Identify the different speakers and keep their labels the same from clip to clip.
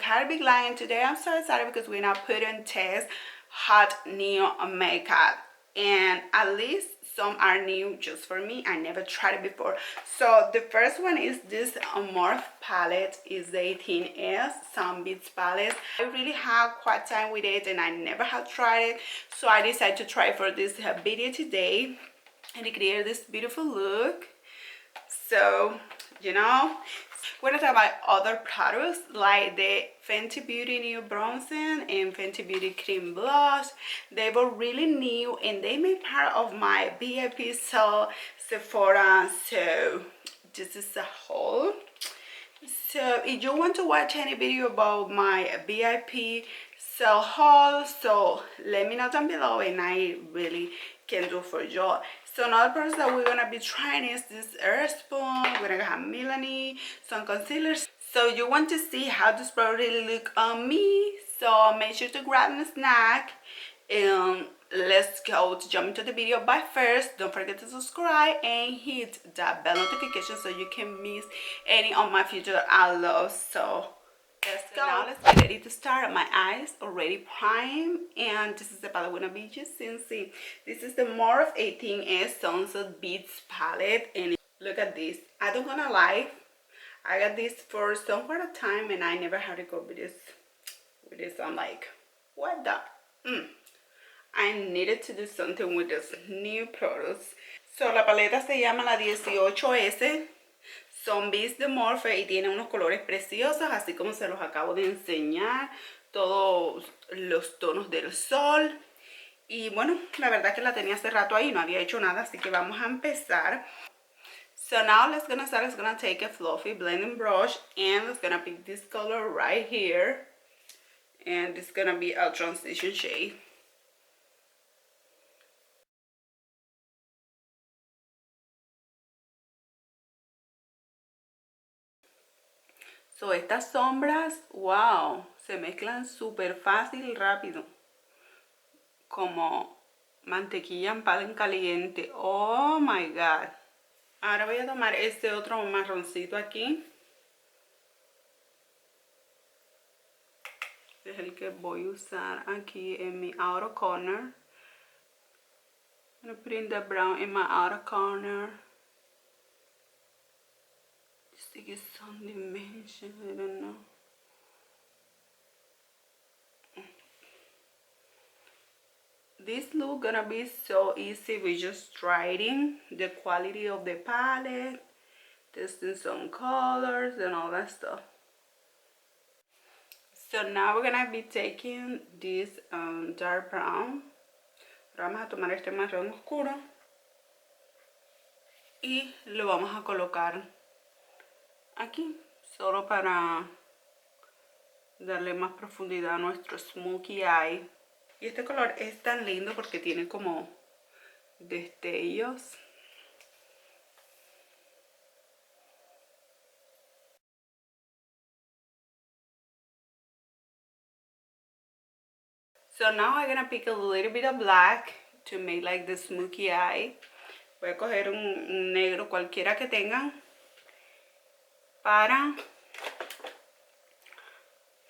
Speaker 1: Karbglam, and today I'm so excited because we're now putting test hot new makeup, and at least some are new just for me. I never tried it before. So the first one is this Morphe palette. Is the 18S Sun Beats palette. I really have quite time with it and I never have tried it, so I decided to try for this video today, and it created this beautiful look. So you know, we're gonna talk about other products like the Fenty Beauty New Bronzing and Fenty Beauty Cream Blush. They were really new and they made part of my VIP sale Sephora. So this is a haul. So if you want to watch any video about my VIP sale haul, so let me know down below and I really can do for you. So another product that we're gonna be trying is this Airspun. We're gonna have Milani, some concealers. So you want to see how this product really look on me, so make sure to grab a snack and let's go to jump into the video. But first, don't forget to subscribe and hit that bell notification so you can miss any of my future uploads. So now let's get ready to start. My eyes already primed, and this is the palette we're gonna be using. See, this is the Morphe 18S Sunset Beats palette, and look at this. I don't gonna lie, I got this for some part of time and I never had to go with this. I'm like, what the I needed to do something with this new products. So la paleta se llama la 18S Sun Beats de Morphe y tiene unos colores preciosos, así como se los acabo de enseñar, todos los tonos del sol. Y bueno, la verdad que la tenía hace rato ahí, no había hecho nada, así que vamos a empezar. So now let's gonna start. Let's gonna take a fluffy blending brush and let's gonna pick this color right here, and it's gonna be a transition shade. So estas sombras, wow, se mezclan súper fácil y rápido, como mantequilla en pan caliente. Oh my god. Ahora voy a tomar este otro marroncito aquí. Es el que voy a usar aquí en mi outer corner. I'm going to put in the brown in my outer corner. Just to get some dimension, I don't know. This look gonna be so easy with just trying the quality of the palette, testing some colors and all that stuff. So now we're gonna be taking this dark brown. Ahora vamos a tomar este marrón oscuro y lo vamos a colocar aquí, solo para darle más profundidad a nuestro smokey eye. Y este color es tan lindo porque tiene como destellos. So now I'm gonna pick a little bit of black to make like the smoky eye. Voy a coger un negro cualquiera que tengan para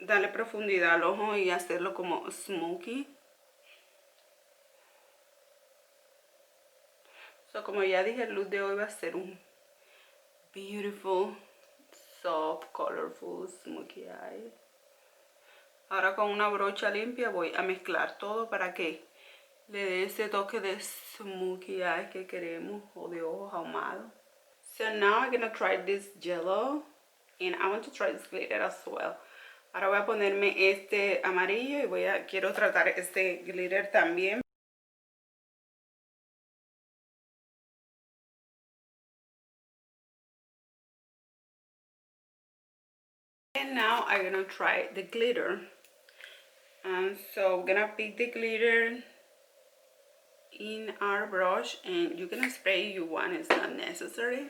Speaker 1: darle profundidad al ojo y hacerlo como smoky. So como ya dije, el look de hoy va a ser un beautiful, soft, colorful smoky eye. Ahora con una brocha limpia voy a mezclar todo para que le dé ese toque de smoky eye que queremos, o de ojos ahumados. So now I'm gonna try this yellow and I want to try this glitter as well. Ahora voy a ponerme este amarillo y quiero tratar este glitter también. And now I'm gonna try the glitter. So we're gonna pick the glitter in our brush, and you can spray if you want, it's not necessary.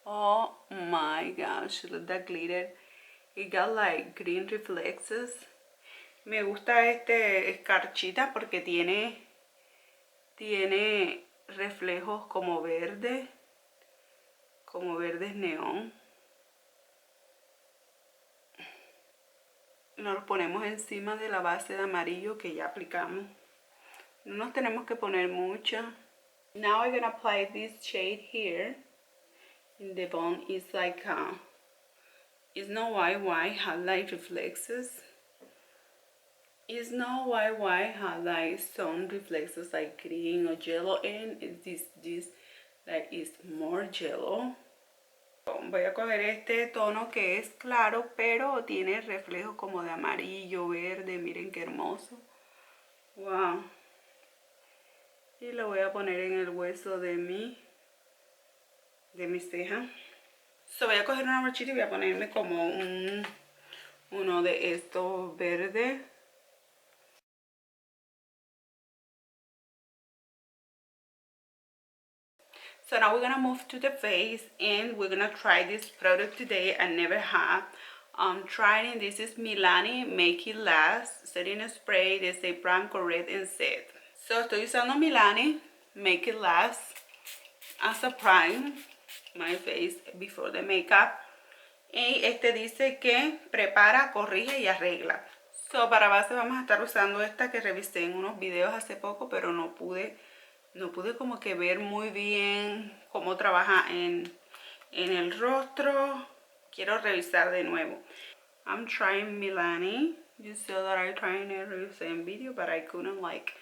Speaker 1: Oh my gosh, look at that glitter. It got like green reflexes. Me gusta este escarchita porque tiene reflejos como verdes neón. Nos los ponemos encima de la base de amarillo que ya aplicamos. No nos tenemos que poner mucho. Now I'm gonna apply this shade here in the bone. It's like it's not white highlight reflexes. It's not white highlight some reflexes like green or yellow, and this that is more yellow. Voy a coger este tono que es claro, pero tiene reflejos como de amarillo, verde. Miren qué hermoso. Wow. Y lo voy a poner en el hueso de mi ceja. So, voy a coger una brochita y voy a ponerme como uno de estos verdes. So now we're gonna move to the face, and we're gonna try this product today. I never have tried it. This is Milani Make It Last Setting Spray. They say prime, correct, and set. So estoy usando Milani Make It Last as a prime my face before the makeup. Y este dice que prepara, corrige y arregla. So para base vamos a estar usando esta que revisé en unos videos hace poco, pero no pude como que ver muy bien cómo trabaja en el rostro. Quiero revisar de nuevo. I'm trying Milani. You saw that I tried a recent video, but I couldn't like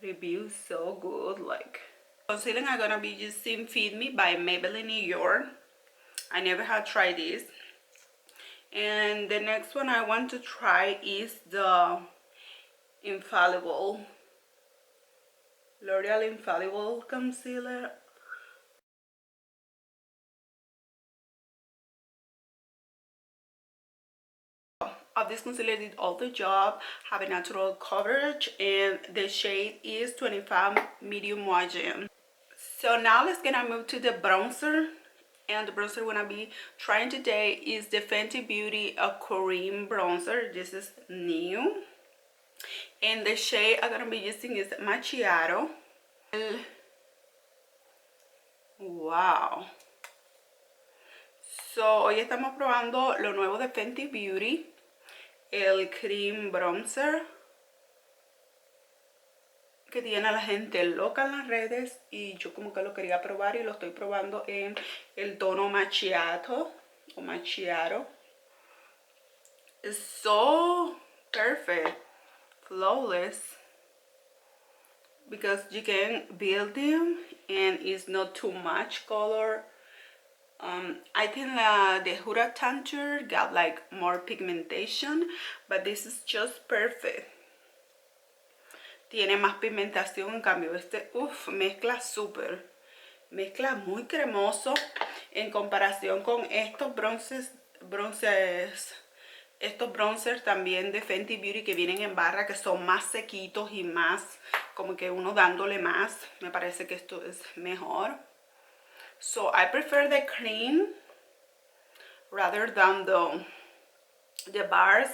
Speaker 1: review so good. Like concealer, I'm gonna be using Fit Me by Maybelline New York. I never had tried this. And the next one I want to try is the Infallible L'Oreal Infallible Concealer. Of this concealer did all the job, have a natural coverage, and the shade is 25 medium margin. So now let's gonna move to the bronzer, and the bronzer I'm gonna be trying today is the Fenty Beauty cream bronzer. This is new, and the shade I'm gonna be using is Macchiato. Wow. So hoy estamos probando lo nuevo de Fenty Beauty, el cream bronzer, que tiene a la gente loca en las redes, y yo como que lo quería probar y lo estoy probando en el tono macchiato o macchiato. It's so perfect, flawless, because you can build them and it's not too much color. I think the Huda Tanture got like more pigmentation, but this is just perfect. Tiene más pigmentación, en cambio este, mezcla súper. Mezcla muy cremoso en comparación con estos estos bronzers también de Fenty Beauty que vienen en barra, que son más sequitos y más como que uno dándole más. Me parece que esto es mejor. So I prefer the cream rather than the bars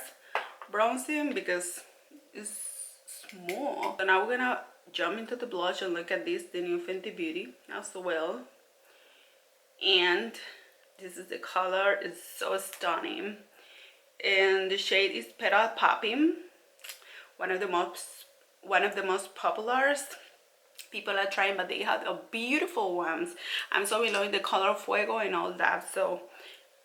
Speaker 1: bronzing because it's small. So now we're gonna jump into the blush and look at this, the new Fenty Beauty as well. And this is the color. It's so stunning, and the shade is Petal Popping, one of the most popular. People are trying, but they have beautiful ones. I'm so in love with the color Fuego and all that. So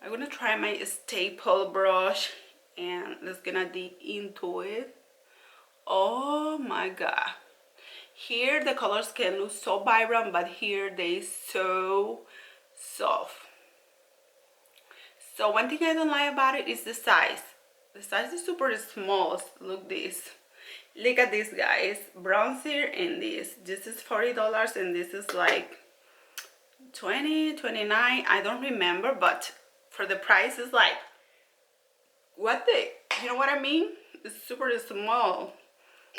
Speaker 1: I'm gonna try my staple brush and let's gonna dig into it. Oh my god, here the colors can look so vibrant, but here they so soft. So one thing I don't like about it is the size. The size is super small. Look this. Look at this, guys. Bronzer and this. This is $40 and this is like $20, $29. I don't remember, but for the price it's like, what the, you know what I mean? It's super small.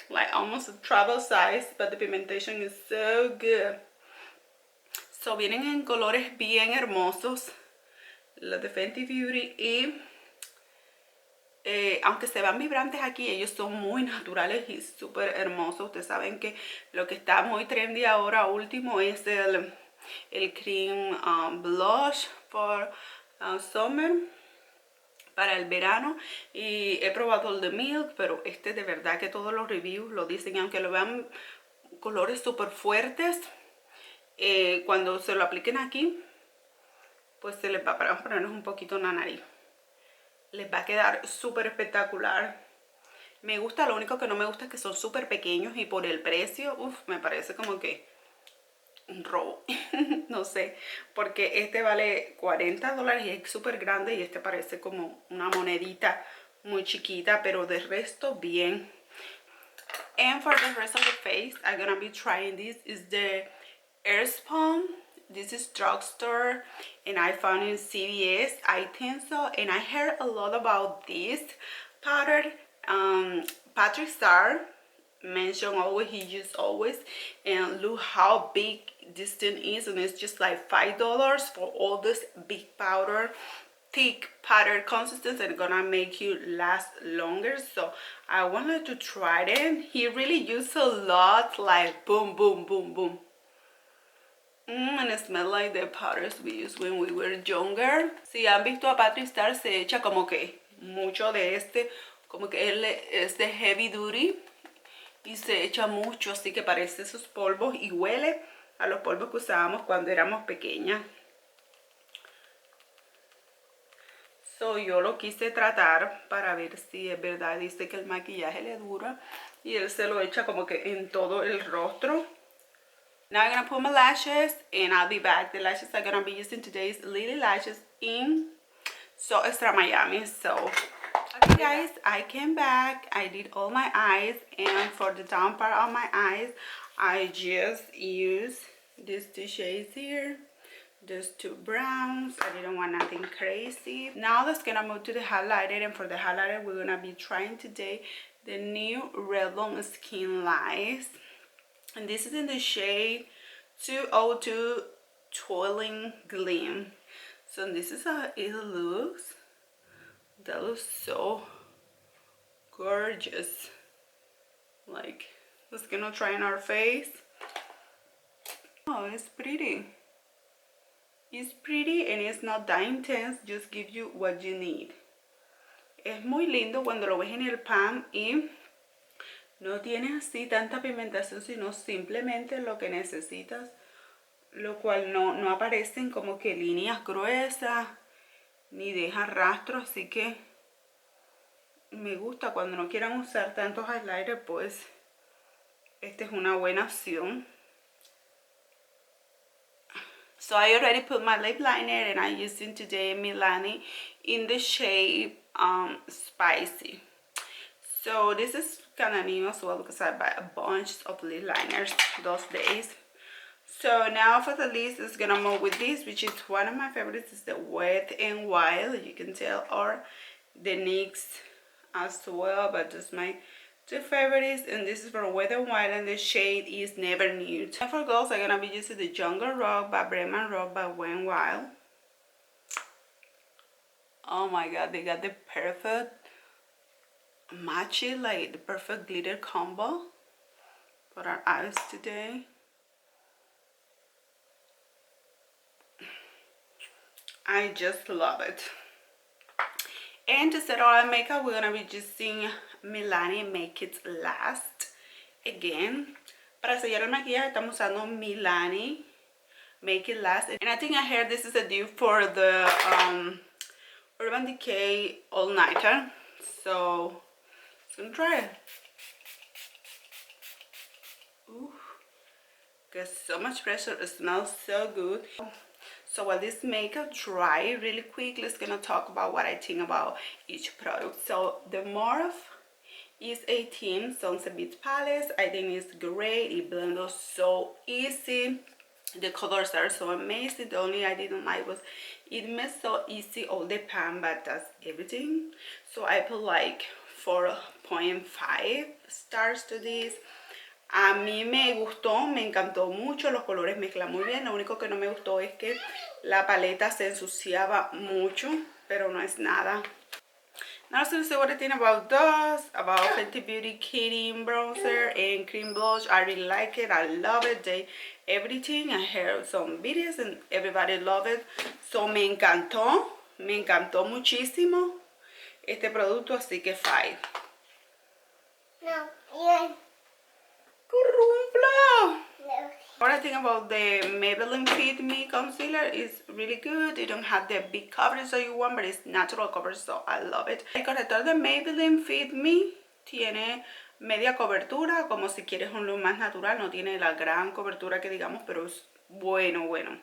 Speaker 1: Like almost a travel size, but the pigmentation is so good. So vienen en colores bien hermosos, los de Fenty Beauty, y aunque se van vibrantes aquí, ellos son muy naturales y súper hermosos. Ustedes saben que lo que está muy trendy ahora último es el cream blush for summer, para el verano. Y he probado el de Milk, pero este de verdad que todos los reviews lo dicen, aunque lo vean colores súper fuertes, cuando se lo apliquen aquí, pues se les va a poner un poquito en la nariz. Les va a quedar súper espectacular. Me gusta, lo único que no me gusta es que son súper pequeños y por el precio, me parece como que un robo. No sé, porque este vale $40 y es súper grande y este parece como una monedita muy chiquita, pero de resto bien. And for the rest of the face, I'm gonna be trying this. Is the Airspun. This is drugstore and I found it in CVS, I think so. And I heard a lot about this powder. Patrick Star mentioned always, he used always, and look how big this thing is, and it's just like $5 for all this big powder, thick powder consistency, and gonna make you last longer. So I wanted to try it. He really used a lot, like boom boom boom boom. And it smells like the powders we used when we were younger. Si han visto a Patrick Star, se echa como que mucho de este, como que él es de heavy duty y se echa mucho, así que parece esos polvos y huele a los polvos que usábamos cuando éramos pequeñas. So yo lo quise tratar para ver si es verdad. Dice que el maquillaje le dura y él se lo echa como que en todo el rostro. Now I'm gonna put my lashes and I'll be back. The lashes I'm gonna be using today is Lily Lashes in So Extra Miami. So okay guys, I came back. I did all my eyes, and for the down part of my eyes, I just used these two shades here. These two browns. I didn't want nothing crazy. Now let's gonna move to the highlighter, and for the highlighter we're gonna be trying today the new Revlon SkinLights. And this is in the shade 202 Twirling Gleam. So this is how it looks. That looks so gorgeous. Like, it's gonna try on our face. Oh, it's pretty. It's pretty and it's not that intense. Just gives you what you need. Es muy lindo cuando lo ves en el pan y no tiene así tanta pigmentación, sino simplemente lo que necesitas, lo cual no aparecen como que líneas gruesas ni deja rastro, así que me gusta. Cuando no quieran usar tantos highlighters, pues esta es una buena opción. So I already put my lip liner and I'm using today Milani in the shade Spicy. So this is kind of new as well because I buy a bunch of lip liners those days. So now for the lips, it's gonna move with this, which is one of my favorites. Is the Wet n Wild, you can tell, or the NYX as well, but just my two favorites. And this is for Wet n Wild, and the shade is Never Nude. And for girls, I'm gonna be using the Jungle Rock by Bremen Rock by Wet n Wild. Oh my god, they got the perfect matchy, like the perfect glitter combo for our eyes today. I just love it. And to set all our makeup, we're gonna be using Milani Make It Last again. Para sellar el maquillaje estamos usando Milani Make It Last, and I think I heard this is a dupe for the Urban Decay All Nighter. So let's gonna try it. Ooh, got so much pressure. It smells so good. So while this makeup dry really quick, let's gonna talk about what I think about each product. So the Morphe is 18 Sunset Beach Palette. I think it's great. It blends so easy. The colors are so amazing. The only I didn't like was it made so easy all the pan, but that's everything. So I put like 4.5 stars to this. A mí me gustó, me encantó mucho, los colores mezclan muy bien. Lo único que no me gustó es que la paleta se ensuciaba mucho, pero no es nada. Now to say what I think about those, about Fenty Beauty Kitty bronzer and cream blush. I really like it. I love it. Everything. I heard some videos and everybody love it. So me encantó muchísimo este producto, así que 5.
Speaker 2: No, yeah.
Speaker 1: ¡Curumpla!
Speaker 2: No.
Speaker 1: What I think about the Maybelline Fit Me Concealer is really good. It don't have the big coverage that you want, but it's natural coverage, so I love it. El corrector de Maybelline Fit Me tiene media cobertura, como si quieres un look más natural. No tiene la gran cobertura que digamos, pero es bueno.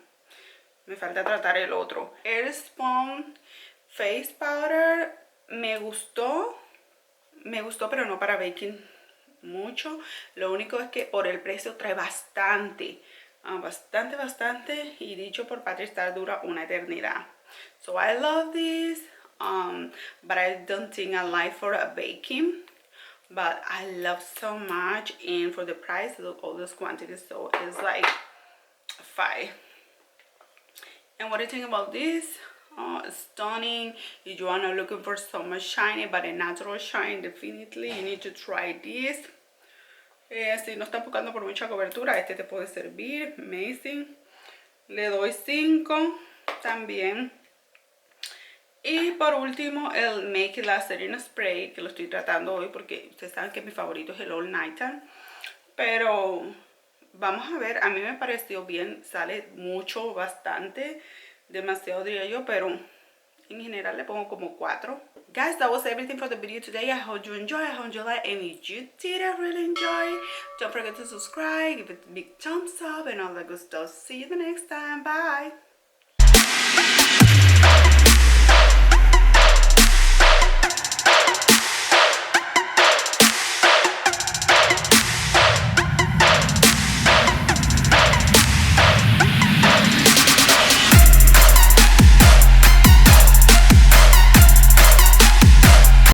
Speaker 1: Me falta tratar el otro. Airspun Face Powder me gustó, pero no para baking mucho. Lo único es que por el precio trae bastante, y dicho por Patricia dura una eternidad. So I love this, but I don't think I like for a baking, but I love so much, and for the price, look all those quantities, so it's like 5. And what do you think about this? Stunning. If you are not looking for so much shiny but a natural shine, definitely you need to try this. Si no estás buscando por mucha cobertura, este te puede servir. Amazing. Le doy 5 también. Y por último el Make It Last Setting Spray, que lo estoy tratando hoy porque ustedes saben que mi favorito es el All Nighter, pero vamos a ver. A mí me pareció bien, sale mucho, bastante, demasiado diría yo, pero en general le pongo como 4. Guys, that was everything for the video today. I hope you enjoy. I hope you like. And if you did really enjoy, don't forget to subscribe, give it a big thumbs up, and all that good stuff. See you the next time. Bye.